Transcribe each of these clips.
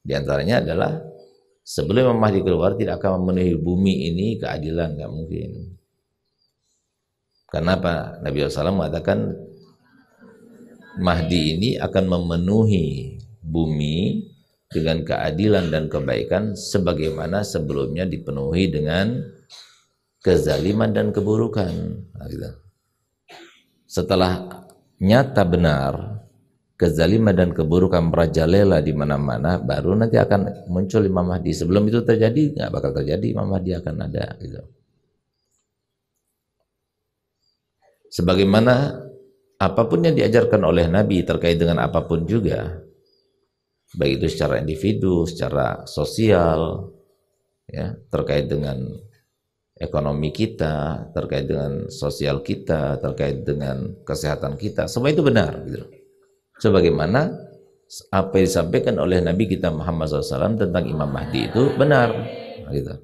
Di antaranya adalah sebelum Imam Mahdi keluar tidak akan memenuhi bumi ini keadilan, nggak mungkin. Karena apa? Nabi SAW mengatakan Mahdi ini akan memenuhi bumi dengan keadilan dan kebaikan sebagaimana sebelumnya dipenuhi dengan kezaliman dan keburukan. Nah, gitu. Setelah nyata benar kezaliman dan keburukan merajalela di mana-mana, baru nanti akan muncul Imam Mahdi. Sebelum itu terjadi, nggak bakal terjadi. Imam Mahdi akan ada. Gitu. Sebagaimana apapun yang diajarkan oleh Nabi terkait dengan apapun juga, baik itu secara individu, secara sosial, ya, terkait dengan ekonomi kita, terkait dengan sosial kita, terkait dengan kesehatan kita, semua itu benar. Gitu. Sebagaimana apa yang disampaikan oleh Nabi kita Muhammad SAW tentang Imam Mahdi itu benar. Gitu.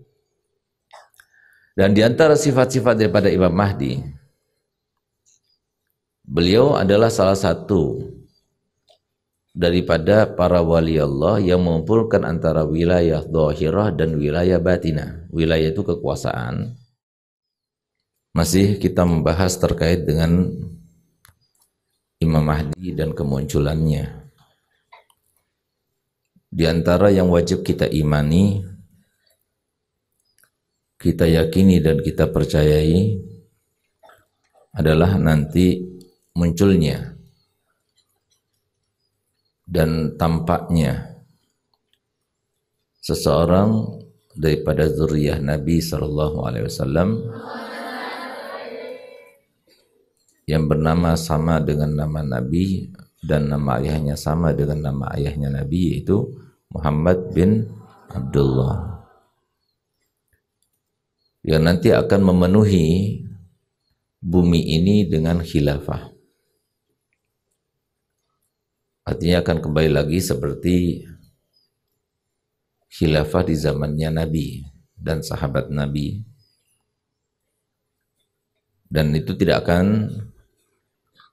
Dan di antara sifat-sifat daripada Imam Mahdi, beliau adalah salah satu daripada para wali Allah yang mengumpulkan antara wilayah dhahirah dan wilayah batinah. Wilayah itu kekuasaan. Masih kita membahas terkait dengan Imam Mahdi dan kemunculannya. Di antara yang wajib kita imani, kita yakini dan kita percayai adalah nanti munculnya dan tampaknya seseorang daripada zuriyah Nabi SAW yang bernama sama dengan nama Nabi dan nama ayahnya sama dengan nama ayahnya Nabi, yaitu Muhammad bin Abdullah, yang nanti akan memenuhi bumi ini dengan khilafah. Artinya akan kembali lagi seperti khilafah di zamannya Nabi dan sahabat Nabi. Dan itu tidak akan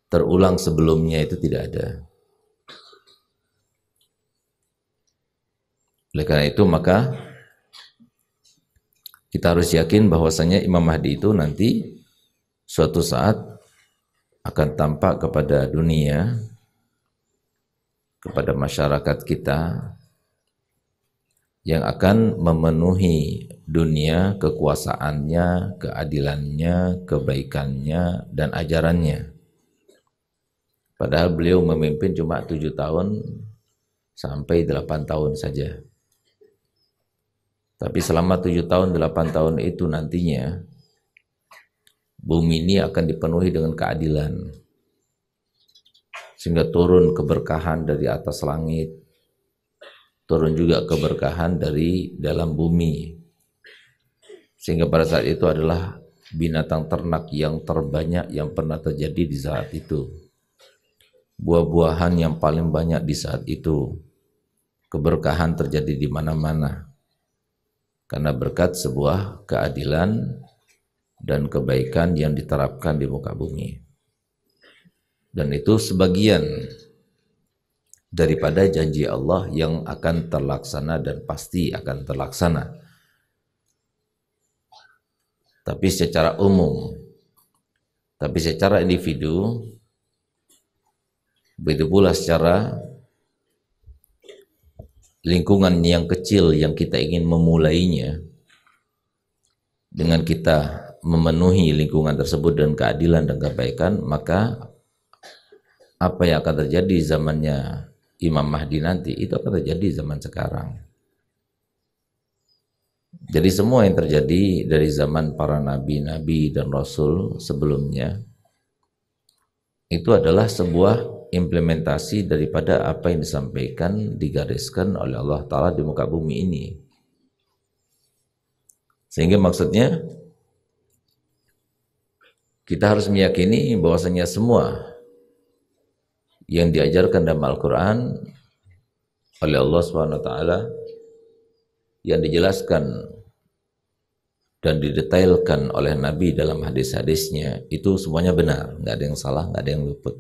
terulang sebelumnya, itu tidak ada. Oleh karena itu maka kita harus yakin bahwasanya Imam Mahdi itu nanti suatu saat akan tampak kepada dunia, kepada masyarakat kita, yang akan memenuhi dunia kekuasaannya, keadilannya, kebaikannya, dan ajarannya. Padahal beliau memimpin cuma 7 tahun sampai 8 tahun saja. Tapi selama 7 tahun, 8 tahun itu nantinya bumi ini akan dipenuhi dengan keadilan. Sehingga turun keberkahan dari atas langit, turun juga keberkahan dari dalam bumi. Sehingga pada saat itu adalah binatang ternak yang terbanyak yang pernah terjadi di saat itu. Buah-buahan yang paling banyak di saat itu. Keberkahan terjadi di mana-mana. Karena berkat sebuah keadilan dan kebaikan yang diterapkan di muka bumi. Dan itu sebagian daripada janji Allah yang akan terlaksana dan pasti akan terlaksana. Tapi secara umum, tapi secara individu, begitu pula secara lingkungan yang kecil yang kita ingin memulainya, dengan kita memenuhi lingkungan tersebut dengan keadilan dan kebaikan, maka apa yang akan terjadi zamannya Imam Mahdi nanti, itu akan terjadi zaman sekarang. Jadi semua yang terjadi dari zaman para nabi-nabi dan rasul sebelumnya, itu adalah sebuah implementasi daripada apa yang disampaikan, digariskan oleh Allah Ta'ala di muka bumi ini. Sehingga maksudnya, kita harus meyakini bahwasanya semua yang diajarkan dalam Al-Quran oleh Allah SWT, yang dijelaskan dan didetailkan oleh Nabi dalam hadis-hadisnya, itu semuanya benar, nggak ada yang salah, nggak ada yang luput.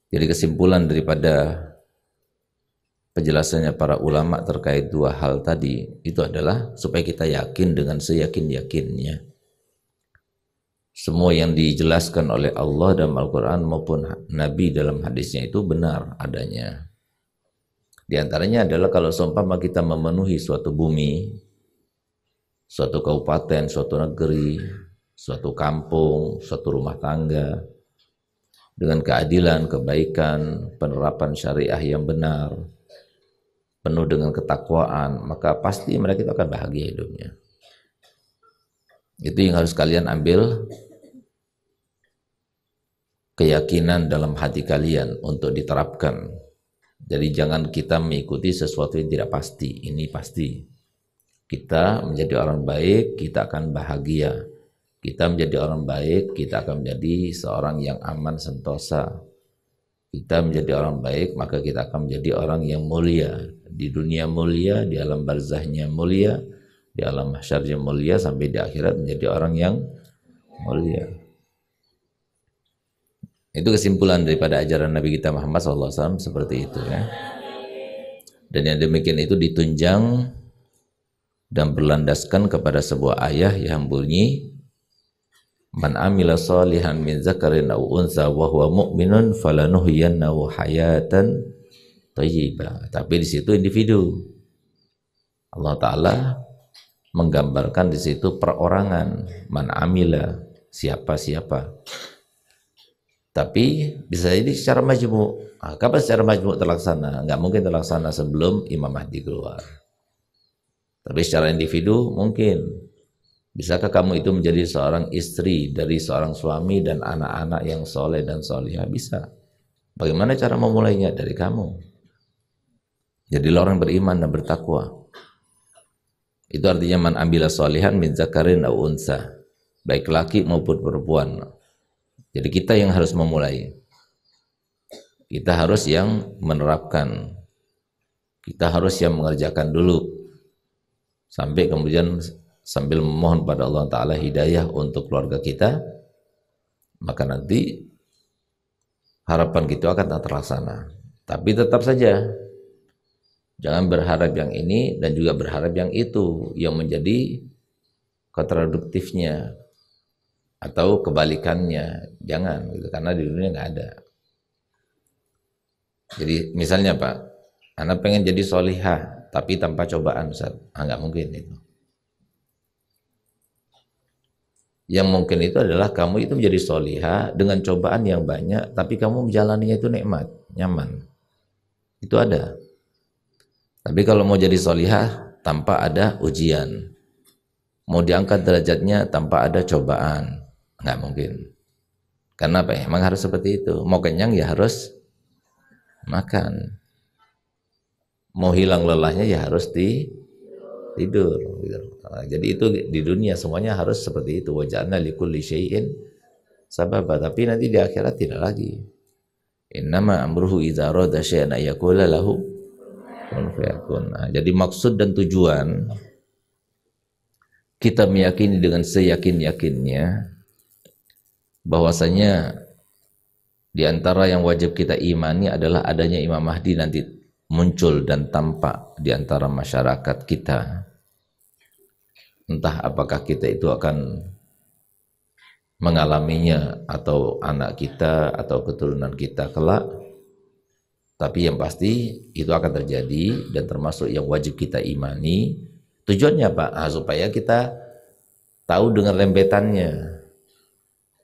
Jadi kesimpulan daripada penjelasannya para ulama terkait dua hal tadi itu adalah supaya kita yakin dengan seyakin-yakinnya semua yang dijelaskan oleh Allah dalam Al-Quran maupun Nabi dalam hadisnya itu benar adanya. Di antaranya adalah kalau seumpama kita memenuhi suatu bumi, suatu kabupaten, suatu negeri, suatu kampung, suatu rumah tangga dengan keadilan, kebaikan, penerapan syariah yang benar, penuh dengan ketakwaan, maka pasti mereka itu akan bahagia hidupnya. Itu yang harus kalian ambil keyakinan dalam hati kalian untuk diterapkan. Jadi jangan kita mengikuti sesuatu yang tidak pasti. Ini pasti. Kita menjadi orang baik, kita akan bahagia. Kita menjadi orang baik, kita akan menjadi seorang yang aman sentosa. Kita menjadi orang baik, maka kita akan menjadi orang yang mulia. Di dunia mulia, di alam barzahnya mulia, di alam mahsyarnya mulia, sampai di akhirat menjadi orang yang mulia. Itu kesimpulan daripada ajaran Nabi kita Muhammad SAW seperti itu ya. Dan yang demikian itu ditunjang dan berlandaskan kepada sebuah ayat yang bunyi man amila salihan min zakarin aw unsa wa huwa mu'minun falanuhyiyannahu hayatan thayyibah. Tapi di situ individu. Allah Ta'ala menggambarkan di situ perorangan, man amila, siapa-siapa. Tapi bisa jadi secara majmu'. Kapan secara majmu' terlaksana? Nggak mungkin terlaksana sebelum Imam Mahdi keluar. Tapi secara individu mungkin. Bisakah kamu itu menjadi seorang istri dari seorang suami dan anak-anak yang soleh dan solihah? Bisa. Bagaimana cara memulainya? Dari kamu. Jadilah orang beriman dan bertakwa. Itu artinya man amila solihan min zakarin aw unsa. Baik laki maupun perempuan. Jadi kita yang harus memulai. Kita harus yang menerapkan. Kita harus yang mengerjakan dulu. Sampai kemudian sambil memohon pada Allah Ta'ala hidayah untuk keluarga kita, maka nanti harapan kita akan terlaksana. Tapi tetap saja, jangan berharap yang ini dan juga berharap yang itu, yang menjadi kontradiktifnya atau kebalikannya. Jangan, gitu, karena di dunia nggak ada. Jadi misalnya Pak, anak pengen jadi solihah, tapi tanpa cobaan, Ustaz. Nggak mungkin itu. Yang mungkin itu adalah kamu itu menjadi solihah dengan cobaan yang banyak, tapi kamu menjalaninya itu nikmat, nyaman. Itu ada. Tapi kalau mau jadi solihah tanpa ada ujian, mau diangkat derajatnya tanpa ada cobaan, nggak mungkin. Karena apa? Emang harus seperti itu. Mau kenyang ya harus makan. Mau hilang lelahnya ya harus tidur. Jadi itu di dunia semuanya harus seperti itu. Waja'alna likulli syai'in sababa. Tapi nanti di akhirat tidak lagi. Innama amruhu idza arada syai'an yaqula lahu kun fayakun. Jadi maksud dan tujuan kita meyakini dengan seyakin-yakinnya bahwasanya di antara yang wajib kita imani adalah adanya Imam Mahdi nanti muncul dan tampak di antara masyarakat kita. Entah apakah kita itu akan mengalaminya atau anak kita atau keturunan kita kelak. Tapi yang pasti itu akan terjadi dan termasuk yang wajib kita imani. Tujuannya Pak, supaya kita tahu dengan rembetannya,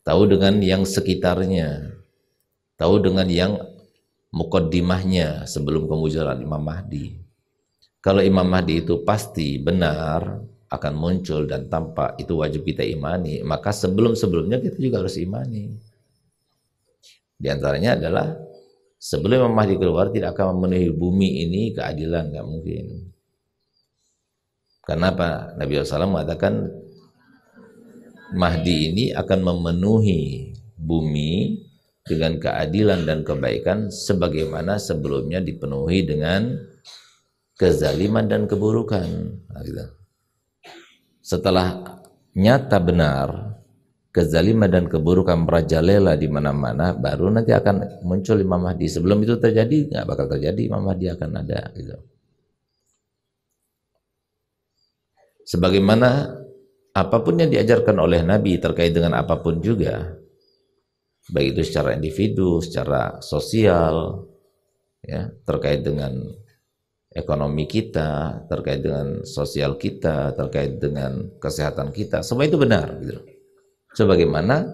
tahu dengan yang sekitarnya, tahu dengan yang muqaddimahnya sebelum kemunculan Imam Mahdi. Kalau Imam Mahdi itu pasti benar akan muncul dan tampak, itu wajib kita imani, maka sebelum-sebelumnya kita juga harus imani. Di antaranya adalah sebelum Imam Mahdi keluar tidak akan memenuhi bumi ini keadilan, nggak mungkin. Karena apa? Nabi SAW mengatakan Mahdi ini akan memenuhi bumi dengan keadilan dan kebaikan sebagaimana sebelumnya dipenuhi dengan kezaliman dan keburukan. Nah, gitu. Setelah nyata benar kezaliman dan keburukan merajalela di mana-mana, baru nanti akan muncul Imam Mahdi. Sebelum itu terjadi, nggak bakal terjadi Imam Mahdi akan ada. Gitu. Sebagaimana apapun yang diajarkan oleh Nabi terkait dengan apapun juga, baik itu secara individu, secara sosial, ya, terkait dengan ekonomi kita, terkait dengan sosial kita, terkait dengan kesehatan kita, semua itu benar. Gitu. Sebagaimana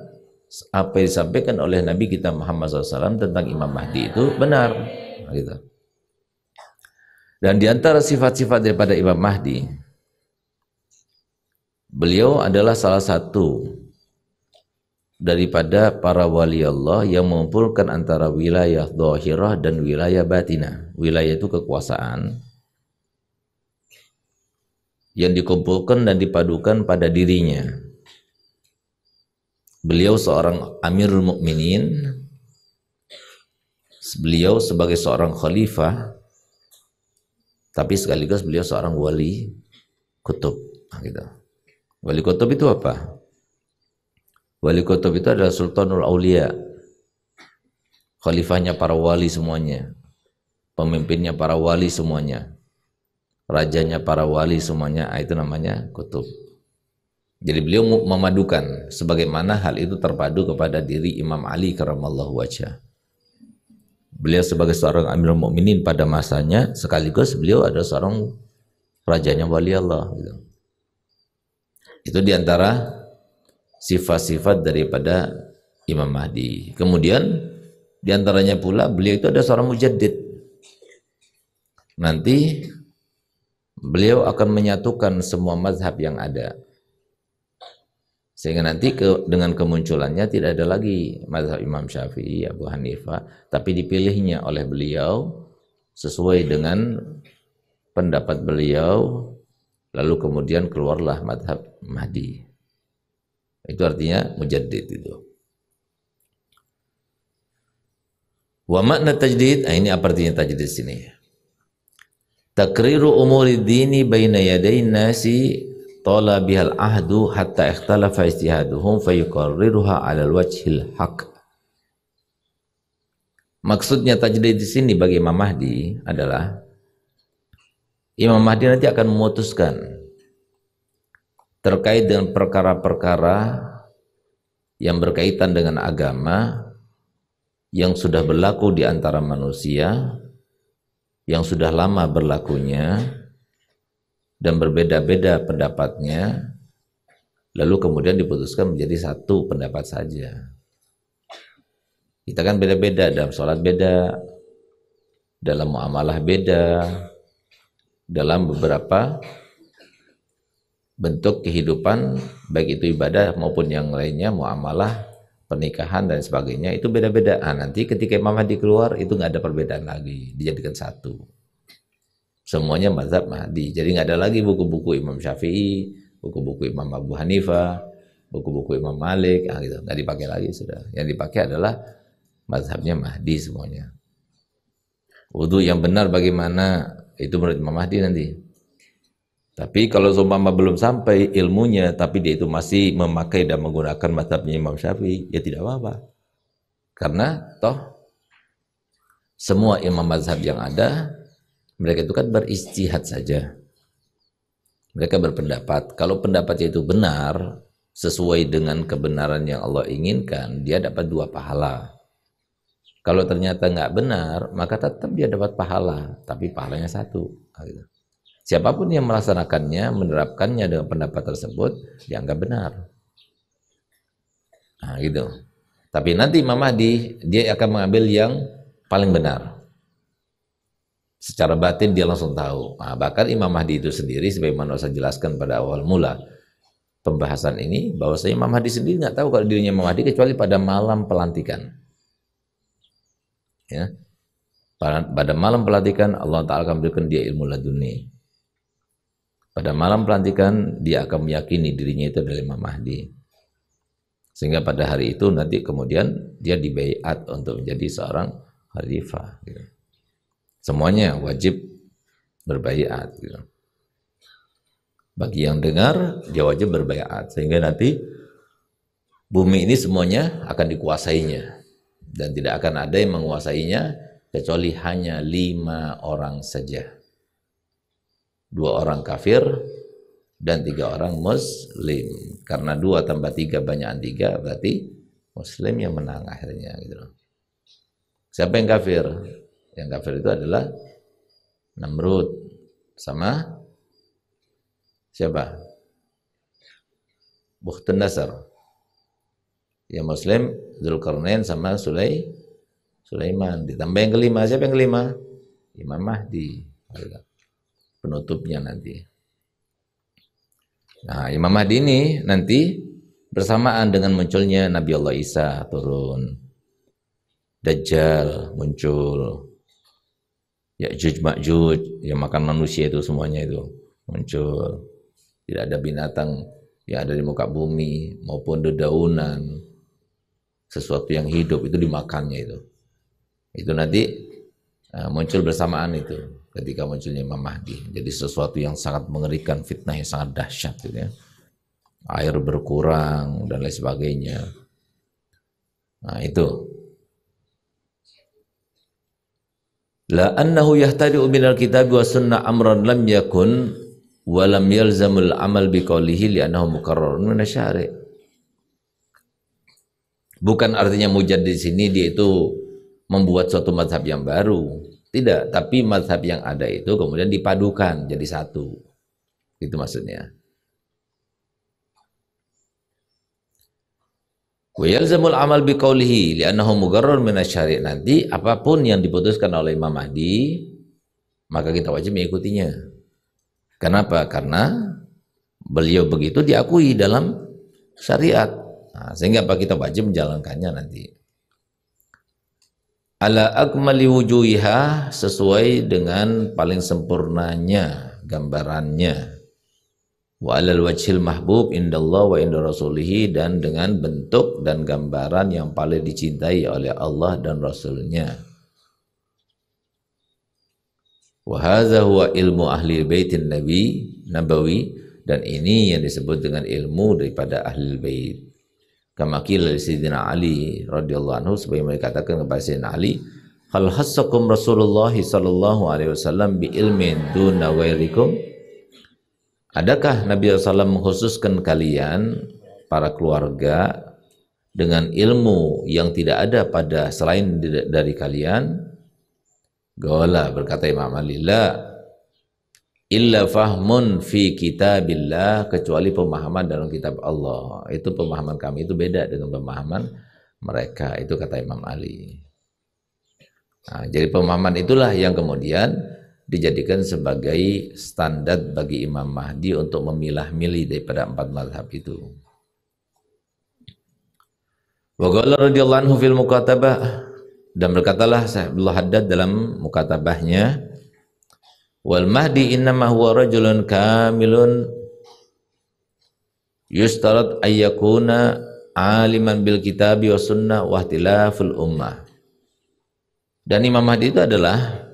apa yang disampaikan oleh Nabi kita Muhammad SAW tentang Imam Mahdi itu benar. Gitu. Dan di antara sifat-sifat daripada Imam Mahdi, beliau adalah salah satu daripada para wali Allah yang mengumpulkan antara wilayah dhahirah dan wilayah batinah. Wilayah itu kekuasaan yang dikumpulkan dan dipadukan pada dirinya. Beliau seorang Amirul Mukminin, beliau sebagai seorang khalifah, tapi sekaligus beliau seorang wali kutub. Gitu. Wali kutub itu apa? Wali kutub itu adalah Sultanul Aulia, khalifahnya para wali semuanya, pemimpinnya para wali semuanya, rajanya para wali semuanya, itu namanya kutub. Jadi beliau memadukan, sebagaimana hal itu terpadu kepada diri Imam Ali karramallahu wajhah. Beliau sebagai seorang Amirul Mukminin pada masanya, sekaligus beliau adalah seorang rajanya wali Allah. Gitu. Itu diantara sifat-sifat daripada Imam Mahdi. Kemudian diantaranya pula beliau itu ada seorang mujaddid. Nanti beliau akan menyatukan semua mazhab yang ada. Sehingga nanti dengan kemunculannya tidak ada lagi mazhab Imam Syafi'i, Abu Hanifah, tapi dipilihnya oleh beliau sesuai dengan pendapat beliau, lalu kemudian keluarlah mazhab Mahdi. Itu artinya mujaddid itu. Wa makna tajdid, ini apa artinya tajdid sini? Takriru umuri dini baina yadayn nasi tala bihal ahdu hatta ikhtalafa ijtihaduhum fayuqarriruha 'ala al-wajhil haq. Maksudnya tajdid di sini bagi Imam Mahdi adalah Imam Mahdi nanti akan memutuskan terkait dengan perkara-perkara yang berkaitan dengan agama yang sudah berlaku di antara manusia, yang sudah lama berlakunya dan berbeda-beda pendapatnya, lalu kemudian diputuskan menjadi satu pendapat saja. Kita kan beda-beda, dalam sholat beda, dalam muamalah beda, dalam beberapa bentuk kehidupan, baik itu ibadah maupun yang lainnya, muamalah, pernikahan dan sebagainya, itu beda-beda. Nanti ketika Imam Mahdi keluar, itu nggak ada perbedaan lagi, dijadikan satu. Semuanya mazhab Mahdi. Jadi nggak ada lagi buku-buku Imam Syafi'i, buku-buku Imam Abu Hanifah, buku-buku Imam Malik, gitu. Nggak dipakai lagi sudah. Yang dipakai adalah mazhabnya Mahdi semuanya. Wudhu yang benar bagaimana? Itu menurut Imam Mahdi nanti. Tapi kalau seumpama belum sampai ilmunya, tapi dia itu masih memakai dan menggunakan mazhabnya Imam Syafi'i, ya tidak apa-apa. Karena toh semua imam mazhab yang ada, mereka itu kan berijtihad saja. Mereka berpendapat. Kalau pendapatnya itu benar, sesuai dengan kebenaran yang Allah inginkan, dia dapat 2 pahala. Kalau ternyata nggak benar, maka tetap dia dapat pahala, tapi pahalanya 1. Gitu. Siapapun yang melaksanakannya, menerapkannya dengan pendapat tersebut, dianggap benar. Gitu. Tapi nanti Imam Mahdi, dia akan mengambil yang paling benar. Secara batin dia langsung tahu. Bahkan Imam Mahdi itu sendiri, sebagaimana saya jelaskan pada awal mula pembahasan ini, bahwasanya Imam Mahdi sendiri nggak tahu kalau dirinya Imam Mahdi kecuali pada malam pelantikan. Ya. Pada malam pelantikan Allah Ta'ala akan berikan dia ilmu laduni. Pada malam pelantikan dia akan meyakini dirinya itu adalah Imam Mahdi. Sehingga pada hari itu nanti kemudian dia dibaiat untuk menjadi seorang khalifah. Gitu. Semuanya wajib berbaiat. Gitu. Bagi yang dengar dia wajib berbaiat. Sehingga nanti Bumi ini semuanya akan dikuasainya dan tidak akan ada yang menguasainya kecuali hanya 5 orang saja. 2 orang kafir dan 3 orang muslim. Karena 2 tambah 3 banyakan 3 berarti muslim yang menang akhirnya gitu loh. Siapa yang kafir? Yang kafir itu adalah Namrud sama siapa? Bukhtanasar. Yang muslim Dzulkarnain sama Sulaiman. Ditambah yang kelima, siapa yang kelima? Imam Mahdi. Penutupnya nanti. Nah, Imam Mahdi ini nanti bersamaan dengan munculnya Nabi Allah Isa turun. Dajjal muncul. Ya'juj Ma'juj yang makan manusia itu semuanya itu muncul. Tidak ada binatang yang ada di muka bumi maupun dedaunan, sesuatu yang hidup itu dimakannya itu. Itu nanti muncul bersamaan itu ketika munculnya Imam Mahdi. Jadi sesuatu yang sangat mengerikan, fitnah yang sangat dahsyat gitu ya. Air berkurang dan lain sebagainya. Nah, itu. La annahu yahtadi'u minal kitabi wa sunnah amran lam yakun wa lam yalzamul amal biqaulihi li'annahu mukarrarun min asy-syari'. Bukan artinya mujaddid di sini dia itu membuat suatu mazhab yang baru. Tidak, tapi mazhab yang ada itu kemudian dipadukan jadi satu. Itu maksudnya. Wa yalzamul amal biqaulihi li'annahu mugarrar min asy-syari'. Nanti apapun yang diputuskan oleh Imam Mahdi maka kita wajib mengikutinya. Kenapa? Karena beliau begitu diakui dalam syariat. Nah, sehingga apa kita wajib menjalankannya nanti. Ala akmali wujuhiha, sesuai dengan paling sempurnanya gambarannya. Wa alal wajhil mahbub indallah wa inda rasulihi, dan dengan bentuk dan gambaran yang paling dicintai oleh Allah dan Rasulnya. Wa hadza huwa ilmu ahli baitin nabawi, dan ini yang disebut dengan ilmu daripada ahli bait. Kama qila li Sayyidina Ali radhiyallahu anhu, sebagaimana dikatakan kepada Sayyidina Ali, hal hassakum Rasulullah sallallahu alaihi wasallam bi ilmin duna ghairikum. Adakah Nabi SAW mengkhususkan kalian para keluarga dengan ilmu yang tidak ada pada selain dari kalian? Qala, berkata Imam Ali, la illa fahmun fi kitabillah, kecuali pemahaman dalam kitab Allah. Itu pemahaman kami itu beda dengan pemahaman mereka, itu kata Imam Ali. Nah, jadi pemahaman itulah yang kemudian dijadikan sebagai standar bagi Imam Mahdi untuk memilah-milih daripada 4 mazhab itu. Wa qala radhiyallahu anhu fil mukatabah, dan berkatalah Abdullah Haddad dalam mukatabahnya, wal mahdi innama huwa rajulun kamilun yustarat ayyakuna aliman bil kitabi wa sunnah wa ihtilaful ummah. Dan Imam Mahdi itu adalah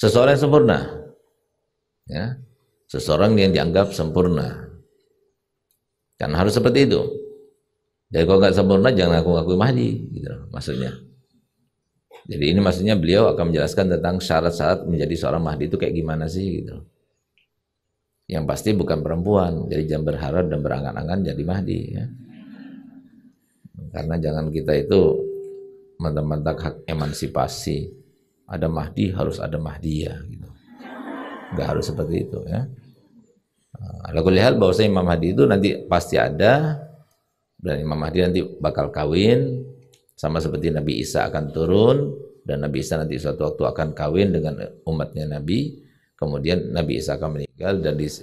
seseorang yang sempurna, ya, seseorang yang dianggap sempurna. Kan harus seperti itu. Jadi kalau nggak sempurna jangan ngaku-ngaku Mahdi, gitu maksudnya. Jadi ini maksudnya beliau akan menjelaskan tentang syarat-syarat menjadi seorang Mahdi itu kayak gimana sih, gitu. Yang pasti bukan perempuan, jadi jangan berharap dan berangan-angan jadi Mahdi, ya. Karena jangan kita itu mentang-mentang hak emansipasi, ada Mahdi harus ada Mahdiyah, gitu. Nggak harus seperti itu, ya. Kalau lihat bahwasanya Imam Mahdi itu nanti pasti ada, dan Imam Mahdi nanti bakal kawin, sama seperti Nabi Isa akan turun, dan Nabi Isa nanti suatu waktu akan kawin dengan umatnya Nabi, kemudian Nabi Isa akan meninggal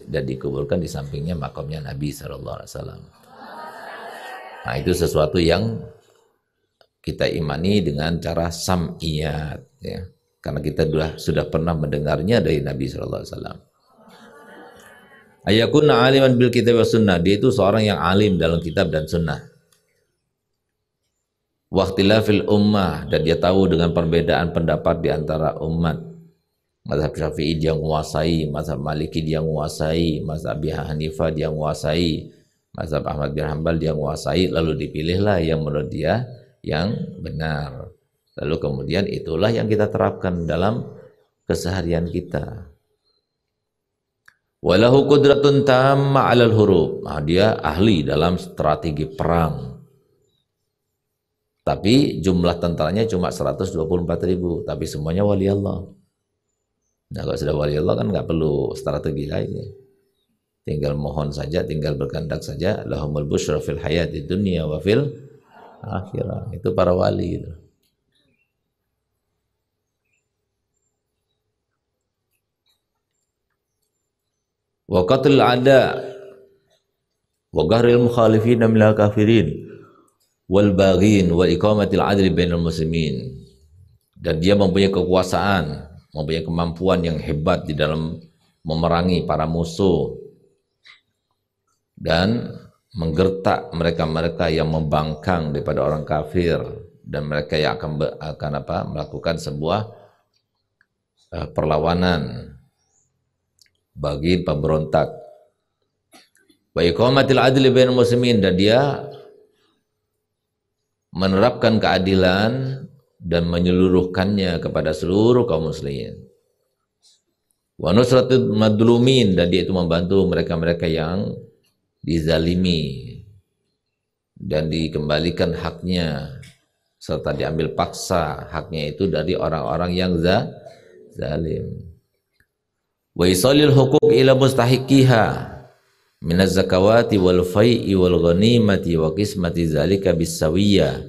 dan dikuburkan di sampingnya makamnya Nabi SAW. Nah, itu sesuatu yang kita imani dengan cara sam'iyat, ya. Karena kita sudah pernah mendengarnya dari Nabi SAW. Ayakunna aliman bil kitab wa sunnah, dia itu seorang yang alim dalam kitab dan sunnah. Waqtilafil ummah, dan dia tahu dengan perbedaan pendapat di antara umat. Mazhab Syafi'i dia menguasai, mazhab Maliki dia menguasai, mazhab Abi Hanifah dia menguasai, mazhab Ahmad bin Hanbal dia menguasai, lalu dipilihlah yang menurut dia yang benar. Lalu kemudian itulah yang kita terapkan dalam keseharian kita. Walahu qudratun tamma 'alal hurub. Nah, dia ahli dalam strategi perang. Tapi jumlah tentaranya cuma 124.000, tapi semuanya wali Allah. Nah, kalau sudah wali Allah kan nggak perlu strategi lagi. Tinggal mohon saja, tinggal berkehendak saja. Lahumul busyra fil hayati dunya wa fil akhirah. Itu para wali itu. Wa qatlul ada wa ghahril mukhalifin minal kafirin wal baghin wa iqamatil adli bainal muslimin. Dan dia mempunyai kekuasaan, mempunyai kemampuan yang hebat di dalam memerangi para musuh dan menggertak mereka-mereka yang membangkang daripada orang kafir, dan mereka yang akan melakukan sebuah perlawanan bagi pemberontak. Wa iqamatil adli bainal muslimin, dan dia menerapkan keadilan dan menyeluruhkannya kepada seluruh kaum muslimin. Wa nusratul madlumin, dan dia itu membantu mereka-mereka yang dizalimi dan dikembalikan haknya serta diambil paksa haknya itu dari orang-orang yang zalim. Wa isalil huquq ila mustahiqiha minaz zakawati wal fai'i wal ghanimati wa qismati zalika bisawiyah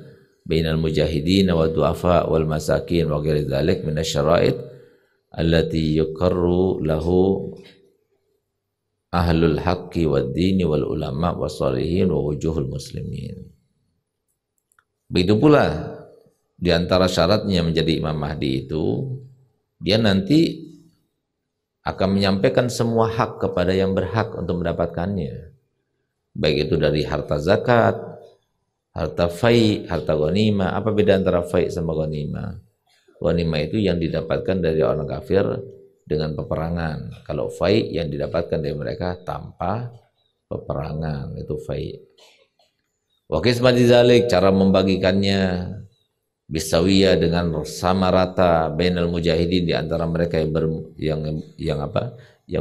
bainal mujahidin wa du'afa wal masakin wa ghairi dzalik minasy syara'id allati yuqarru lahu ahlul haqqi wad dini wal ulama wassalihin wa wujuhul muslimin. Begitu pula di antara syaratnya menjadi Imam Mahdi itu, dia nanti akan menyampaikan semua hak kepada yang berhak untuk mendapatkannya, baik itu dari harta zakat, harta fai, harta ghanimah. Apa beda antara fai sama ghanimah? Ghanimah itu yang didapatkan dari orang kafir dengan peperangan. Kalau fai yang didapatkan dari mereka tanpa peperangan, itu fai. Wa qismati dzalik, cara membagikannya bisawiyah, dengan sama rata, bainal mujahidin, di antara mereka yang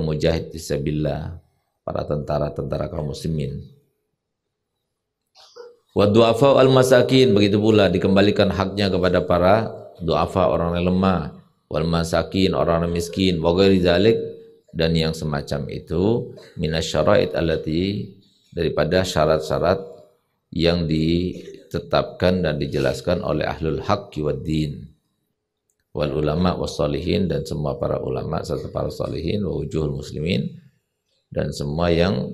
mujahid fisabilillah, para tentara-tentara kaum muslimin. Wa du'afa al masakin, begitu pula dikembalikan haknya kepada para du'afa, orang yang lemah, wal masakin, orang yang miskin, wa ghairi dzalik, dan yang semacam itu, minasyara'id allati, daripada syarat-syarat yang ditetapkan dan dijelaskan oleh ahlul haqqi wad din wal ulama wassalihin, dan semua para ulama serta para salihin, wa wujuhul muslimin, dan semua yang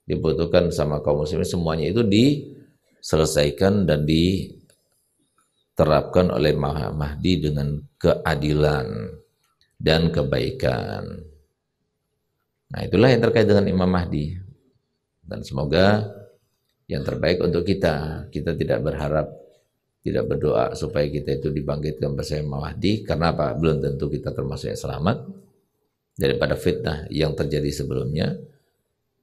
dibutuhkan sama kaum muslimin, semuanya itu diselesaikan dan diterapkan oleh Mahdi dengan keadilan dan kebaikan. Nah, itulah yang terkait dengan Imam Mahdi, dan semoga yang terbaik untuk kita. Kita tidak berharap, tidak berdoa supaya kita itu dibangkitkan bersama Mahdi, karena apa? Belum tentu kita termasuk yang selamat daripada fitnah yang terjadi sebelumnya.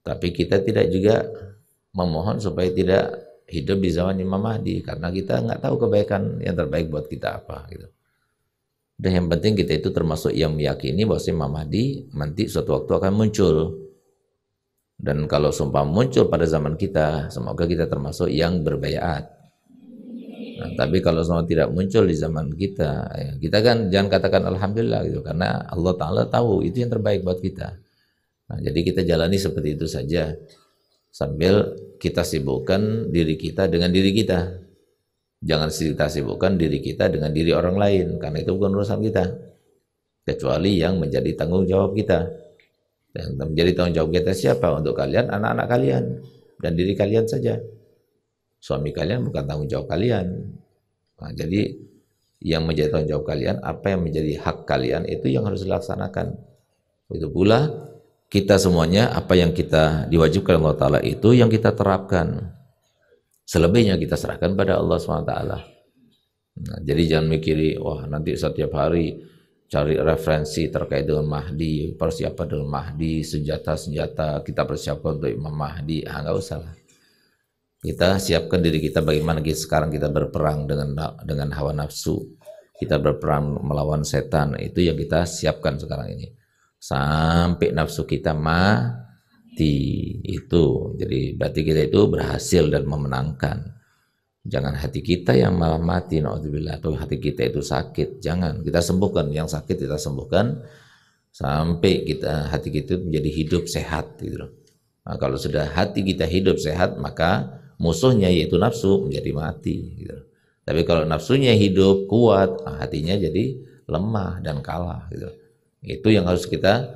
Tapi kita tidak juga memohon supaya tidak hidup di zaman Imam Mahdi, karena kita nggak tahu kebaikan yang terbaik buat kita apa gitu. Dan yang penting kita itu termasuk yang meyakini bahwa Imam Mahdi nanti suatu waktu akan muncul. Dan kalau sumpah muncul pada zaman kita, semoga kita termasuk yang berbayat. Nah, tapi kalau semua tidak muncul di zaman kita, ya, kita kan jangan katakan alhamdulillah gitu, karena Allah Ta'ala tahu itu yang terbaik buat kita. Nah, jadi kita jalani seperti itu saja, sambil kita sibukkan diri kita dengan diri kita. Jangan kita sibukkan diri kita dengan diri orang lain, karena itu bukan urusan kita, kecuali yang menjadi tanggung jawab kita. Dan menjadi tanggung jawab kita siapa? Untuk kalian, anak-anak kalian, dan diri kalian saja. Suami kalian bukan tanggung jawab kalian. Nah, jadi yang menjadi tanggung jawab kalian, apa yang menjadi hak kalian, itu yang harus dilaksanakan. Itu pula kita semuanya, apa yang kita diwajibkan Allah Ta'ala itu yang kita terapkan. Selebihnya kita serahkan pada Allah SWT. Nah, jadi jangan mikiri, wah nanti setiap hari cari referensi terkait dengan Mahdi, persiapan dengan Mahdi, senjata-senjata kita persiapkan untuk Imam Mahdi. Nggak usah lah. Kita siapkan diri kita bagaimana sekarang kita berperang dengan hawa nafsu. Kita berperang melawan setan, itu yang kita siapkan sekarang ini. Sampai nafsu kita mati itu. Jadi berarti kita itu berhasil dan memenangkan. Jangan hati kita yang malah mati, naudzubillah, atau hati kita itu sakit. Jangan, kita sembuhkan yang sakit, kita sembuhkan sampai hati kita menjadi hidup sehat gitu loh. Nah, kalau sudah hati kita hidup sehat, maka musuhnya yaitu nafsu menjadi mati gitu loh. Tapi kalau nafsunya hidup kuat, hatinya jadi lemah dan kalah gitu. Itu yang harus kita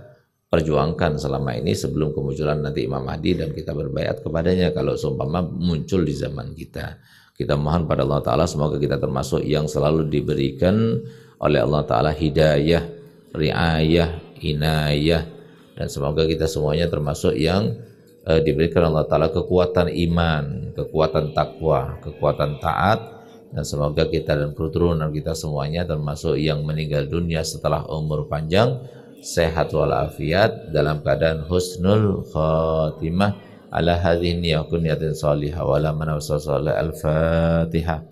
perjuangkan selama ini sebelum kemunculan nanti Imam Mahdi dan kita berbaiat kepadanya kalau seumpama muncul di zaman kita. Kita mohon pada Allah Ta'ala semoga kita termasuk yang selalu diberikan oleh Allah Ta'ala hidayah, riayah, inayah, dan semoga kita semuanya termasuk yang diberikan Allah Ta'ala kekuatan iman, kekuatan takwa, kekuatan taat, dan semoga kita dan keturunan kita semuanya termasuk yang meninggal dunia setelah umur panjang, sehat walafiat, dalam keadaan husnul khatimah. Ala hadhihi niyatin salihah wa la manawsa al-Fatihah.